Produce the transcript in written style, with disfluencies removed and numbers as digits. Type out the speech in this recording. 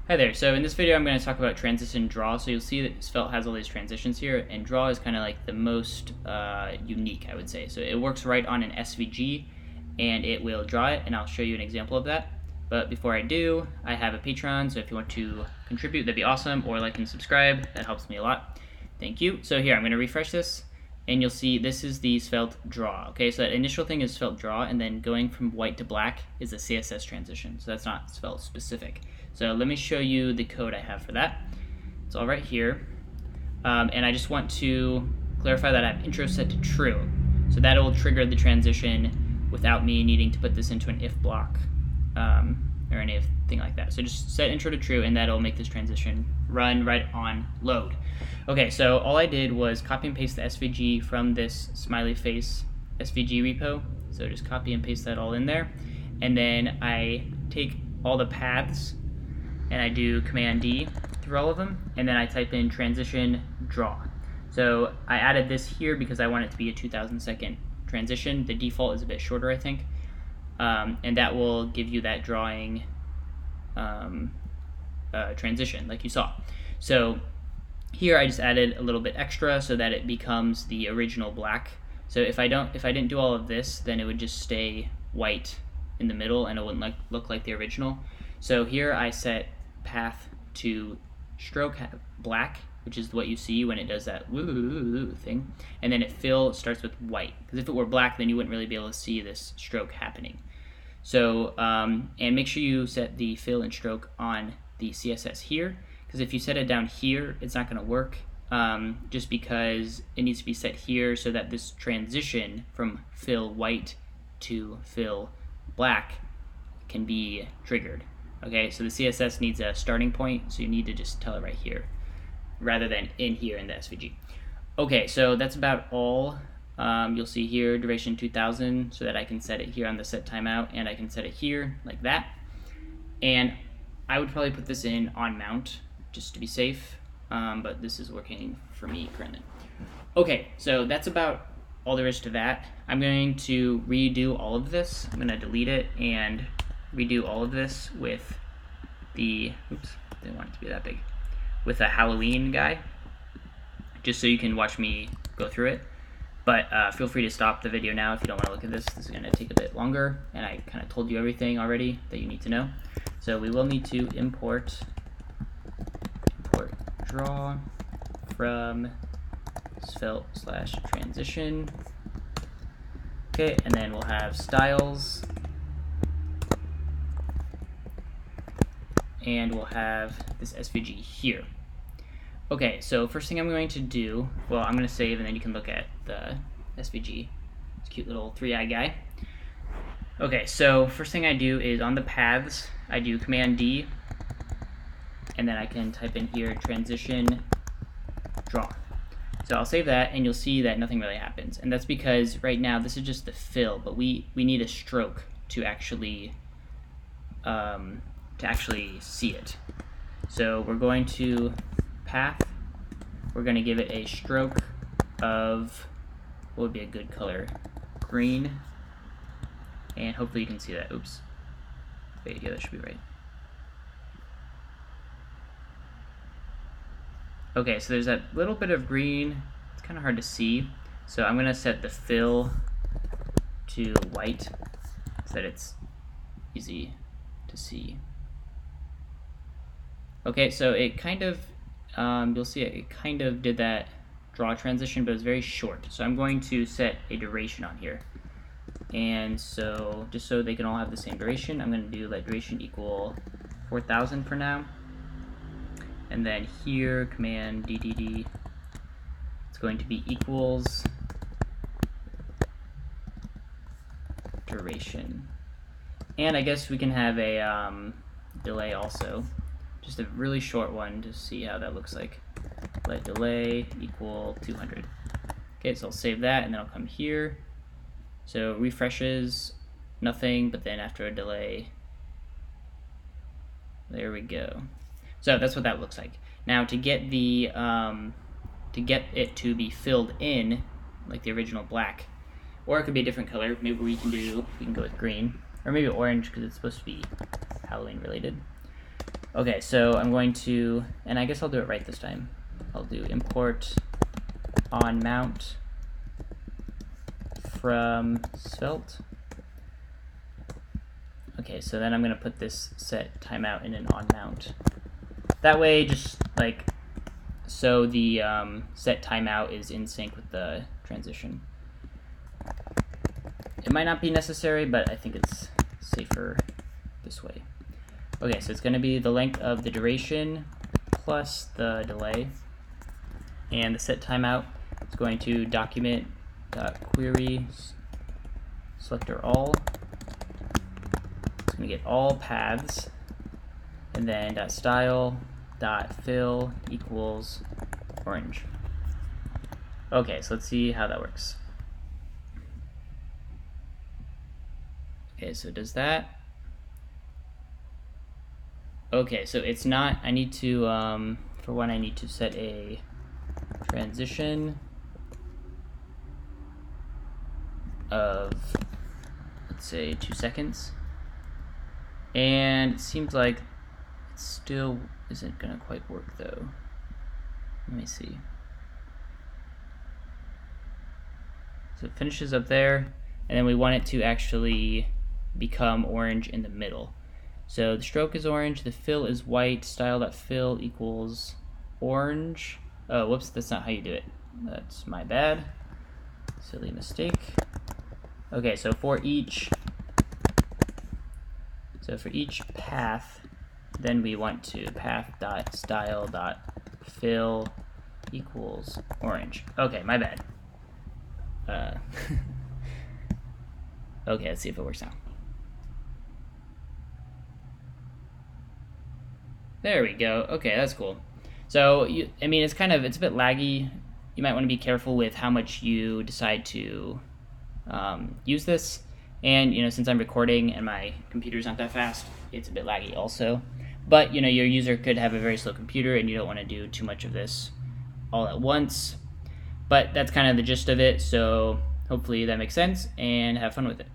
Hi there, so in this video I'm going to talk about transition draw. So you'll see that Svelte has all these transitions here, and draw is kind of like the most unique, I would say. So it works right on an SVG, and it will draw it, and I'll show you an example of that. But before I do, I have a Patreon, so if you want to contribute, that'd be awesome, or like and subscribe, that helps me a lot. Thank you. So here, I'm going to refresh this, and you'll see this is the Svelte draw. Okay, so that initial thing is Svelte draw, and then going from white to black is a CSS transition, so that's not Svelte specific. So let me show you the code I have for that. It's all right here. And I just want to clarify that I have intro set to true. So that will trigger the transition without me needing to put this into an if block or anything like that. So just set intro to true, and that'll make this transition run right on load. Okay, so all I did was copy and paste the SVG from this smiley face SVG repo. So just copy and paste that all in there. And then I take all the paths and I do Command D through all of them, and then I type in transition draw. So I added this here because I want it to be a 2,000 second transition. The default is a bit shorter, I think, and that will give you that drawing transition like you saw. So here I just added a little bit extra so that it becomes the original black. So if I didn't do all of this, then it would just stay white in the middle and it wouldn't look like the original. So here I set path to stroke black, which is what you see when it does that woo thing, and then fill starts with white, because if it were black then you wouldn't really be able to see this stroke happening. So and make sure you set the fill and stroke on the CSS here, because if you set it down here it's not going to work, just because it needs to be set here so that this transition from fill white to fill black can be triggered. Okay, so the CSS needs a starting point, so you need to just tell it right here rather than in here in the SVG. Okay, so that's about all. You'll see here duration 2000, so that I can set it here on the set timeout, and I can set it here like that. And I would probably put this in on mount just to be safe, but this is working for me currently. Okay, so that's about all there is to that. I'm going to redo all of this. I'm going to delete it and redo all of this with the, oops, didn't want it to be that big, with a Halloween guy, just so you can watch me go through it. But feel free to stop the video now if you don't want to look at this. This is going to take a bit longer, and I kind of told you everything already that you need to know. So we will need to import draw from svelte/transition. Okay, and then we'll have styles, and we'll have this SVG here. Okay, so first thing I'm going to do, well, I'm going to save and then you can look at the SVG. It's a cute little 3-eye guy. Okay, so first thing I do is on the paths, I do Command D, and then I can type in here transition draw. So I'll save that, and you'll see that nothing really happens. And that's because right now this is just the fill, but we need a stroke to actually see it. So we're going to path, we're going to give it a stroke of, what would be a good color? Green. And hopefully you can see that. Oops. Wait, yeah, that should be right. Okay, so there's that little bit of green. It's kind of hard to see. So I'm going to set the fill to white so that it's easy to see. Okay, so it kind of, you'll see it kind of did that draw transition, but it's very short. So I'm going to set a duration on here. And so, just so they can all have the same duration, I'm going to do let duration equal 4,000 for now. And then here, Command DDD, it's going to be equals duration. And I guess we can have a delay also. Just a really short one to see how that looks like. Let delay equal 200. Okay, so I'll save that, and then I'll come here. So refreshes, nothing, but then after a delay, there we go. So that's what that looks like. Now to get the to get it to be filled in like the original black, or it could be a different color. Maybe we can go with green, or maybe orange because it's supposed to be Halloween related. Okay, so I'm going to, and I guess I'll do it right this time. I'll do import on mount from svelte. Okay, so then I'm going to put this set timeout in an on mount. That way, just like, so the set timeout is in sync with the transition. It might not be necessary, but I think it's safer this way. Okay, so it's going to be the length of the duration plus the delay. And the set timeout is going to document.query selector all. It's going to get all paths. And then .style.fill equals orange. Okay, so let's see how that works. Okay, so it does that. Okay, so it's not, I need to, for one, I need to set a transition of, let's say, 2 seconds. And it seems like it still isn't going to quite work, though. Let me see. So it finishes up there, and then we want it to actually become orange in the middle. So the stroke is orange, the fill is white, style.fill equals orange. Oh, whoops, that's not how you do it. That's my bad. Silly mistake. Okay, so for each path, then we want to path.style.fill equals orange. Okay, my bad. Okay, let's see if it works now. There we go. Okay, that's cool. So, I mean, it's a bit laggy. You might want to be careful with how much you decide to use this. And, since I'm recording and my computer's not that fast, it's a bit laggy also. But, your user could have a very slow computer and you don't want to do too much of this all at once. But that's kind of the gist of it. So hopefully that makes sense and have fun with it.